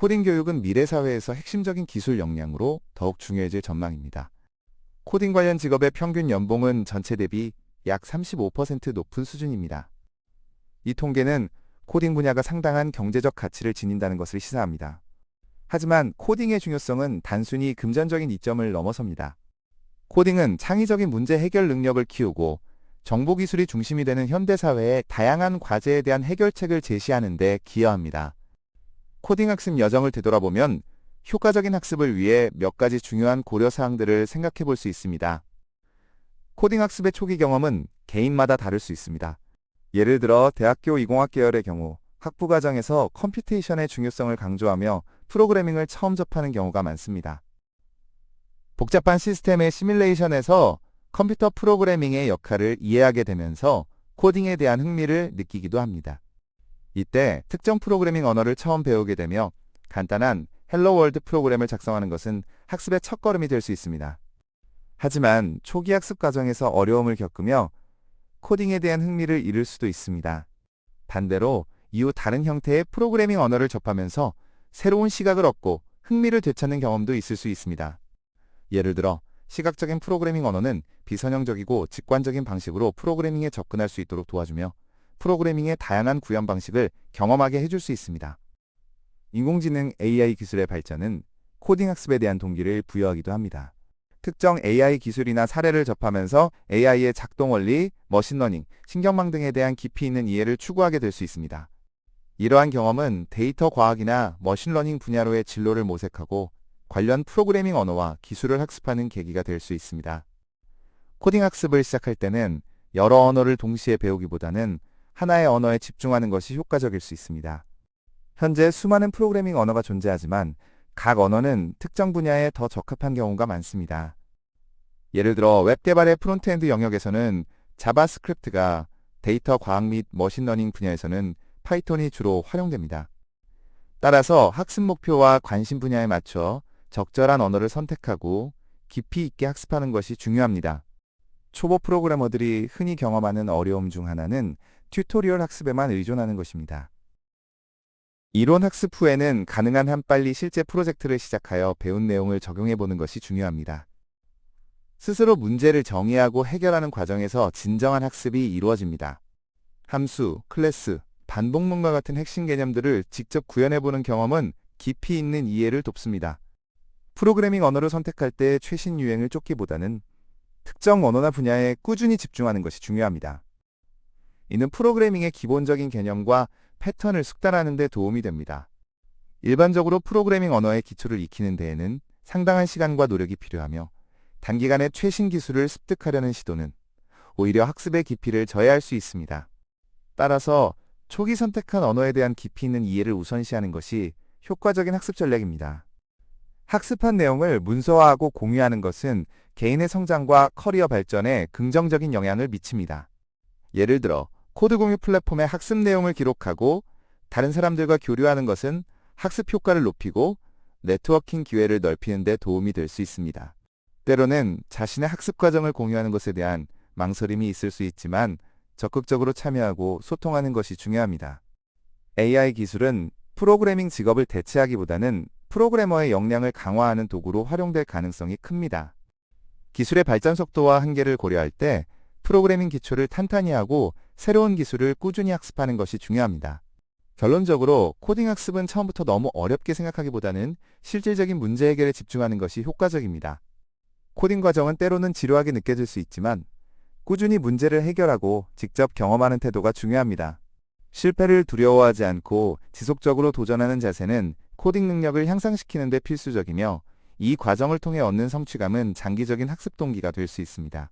코딩 교육은 미래 사회에서 핵심적인 기술 역량으로 더욱 중요해질 전망입니다. 코딩 관련 직업의 평균 연봉은 전체 대비 약 35% 높은 수준입니다. 이 통계는 코딩 분야가 상당한 경제적 가치를 지닌다는 것을 시사합니다. 하지만 코딩의 중요성은 단순히 금전적인 이점을 넘어섭니다. 코딩은 창의적인 문제 해결 능력을 키우고 정보기술이 중심이 되는 현대사회의 다양한 과제에 대한 해결책을 제시하는 데 기여합니다. 코딩 학습 여정을 되돌아보면 효과적인 학습을 위해 몇 가지 중요한 고려사항들을 생각해 볼 수 있습니다. 코딩 학습의 초기 경험은 개인마다 다를 수 있습니다. 예를 들어 대학교 이공학 계열의 경우 학부 과정에서 컴퓨테이션의 중요성을 강조하며 프로그래밍을 처음 접하는 경우가 많습니다. 복잡한 시스템의 시뮬레이션에서 컴퓨터 프로그래밍의 역할을 이해하게 되면서 코딩에 대한 흥미를 느끼기도 합니다. 이때 특정 프로그래밍 언어를 처음 배우게 되며 간단한 헬로 월드 프로그램을 작성하는 것은 학습의 첫걸음이 될 수 있습니다. 하지만 초기 학습 과정에서 어려움을 겪으며 코딩에 대한 흥미를 잃을 수도 있습니다. 반대로 이후 다른 형태의 프로그래밍 언어를 접하면서 새로운 시각을 얻고 흥미를 되찾는 경험도 있을 수 있습니다. 예를 들어 시각적인 프로그래밍 언어는 비선형적이고 직관적인 방식으로 프로그래밍에 접근할 수 있도록 도와주며 프로그래밍의 다양한 구현 방식을 경험하게 해줄 수 있습니다. 인공지능 AI 기술의 발전은 코딩 학습에 대한 동기를 부여하기도 합니다. 특정 AI 기술이나 사례를 접하면서 AI의 작동 원리, 머신러닝, 신경망 등에 대한 깊이 있는 이해를 추구하게 될 수 있습니다. 이러한 경험은 데이터 과학이나 머신러닝 분야로의 진로를 모색하고 관련 프로그래밍 언어와 기술을 학습하는 계기가 될 수 있습니다. 코딩 학습을 시작할 때는 여러 언어를 동시에 배우기보다는 하나의 언어에 집중하는 것이 효과적일 수 있습니다. 현재 수많은 프로그래밍 언어가 존재하지만 각 언어는 특정 분야에 더 적합한 경우가 많습니다. 예를 들어 웹 개발의 프론트엔드 영역에서는 자바스크립트가, 데이터 과학 및 머신러닝 분야에서는 파이썬이 주로 활용됩니다. 따라서 학습 목표와 관심 분야에 맞춰 적절한 언어를 선택하고 깊이 있게 학습하는 것이 중요합니다. 초보 프로그래머들이 흔히 경험하는 어려움 중 하나는 튜토리얼 학습에만 의존하는 것입니다. 이론 학습 후에는 가능한 한 빨리 실제 프로젝트를 시작하여 배운 내용을 적용해 보는 것이 중요합니다. 스스로 문제를 정의하고 해결하는 과정에서 진정한 학습이 이루어집니다. 함수, 클래스, 반복문과 같은 핵심 개념들을 직접 구현해 보는 경험은 깊이 있는 이해를 돕습니다. 프로그래밍 언어를 선택할 때 최신 유행을 쫓기보다는 특정 언어나 분야에 꾸준히 집중하는 것이 중요합니다. 이는 프로그래밍의 기본적인 개념과 패턴을 숙달하는 데 도움이 됩니다. 일반적으로 프로그래밍 언어의 기초를 익히는 데에는 상당한 시간과 노력이 필요하며 단기간에 최신 기술을 습득하려는 시도는 오히려 학습의 깊이를 저해할 수 있습니다. 따라서 초기 선택한 언어에 대한 깊이 있는 이해를 우선시하는 것이 효과적인 학습 전략입니다. 학습한 내용을 문서화하고 공유하는 것은 개인의 성장과 커리어 발전에 긍정적인 영향을 미칩니다. 예를 들어 코드 공유 플랫폼의 학습 내용을 기록하고 다른 사람들과 교류하는 것은 학습 효과를 높이고 네트워킹 기회를 넓히는 데 도움이 될 수 있습니다. 때로는 자신의 학습 과정을 공유하는 것에 대한 망설임이 있을 수 있지만 적극적으로 참여하고 소통하는 것이 중요합니다. AI 기술은 프로그래밍 직업을 대체하기보다는 프로그래머의 역량을 강화하는 도구로 활용될 가능성이 큽니다. 기술의 발전 속도와 한계를 고려할 때 프로그래밍 기초를 탄탄히 하고 새로운 기술을 꾸준히 학습하는 것이 중요합니다. 결론적으로 코딩 학습은 처음부터 너무 어렵게 생각하기보다는 실질적인 문제 해결에 집중하는 것이 효과적입니다. 코딩 과정은 때로는 지루하게 느껴질 수 있지만 꾸준히 문제를 해결하고 직접 경험하는 태도가 중요합니다. 실패를 두려워하지 않고 지속적으로 도전하는 자세는 코딩 능력을 향상시키는 데 필수적이며 이 과정을 통해 얻는 성취감은 장기적인 학습 동기가 될 수 있습니다.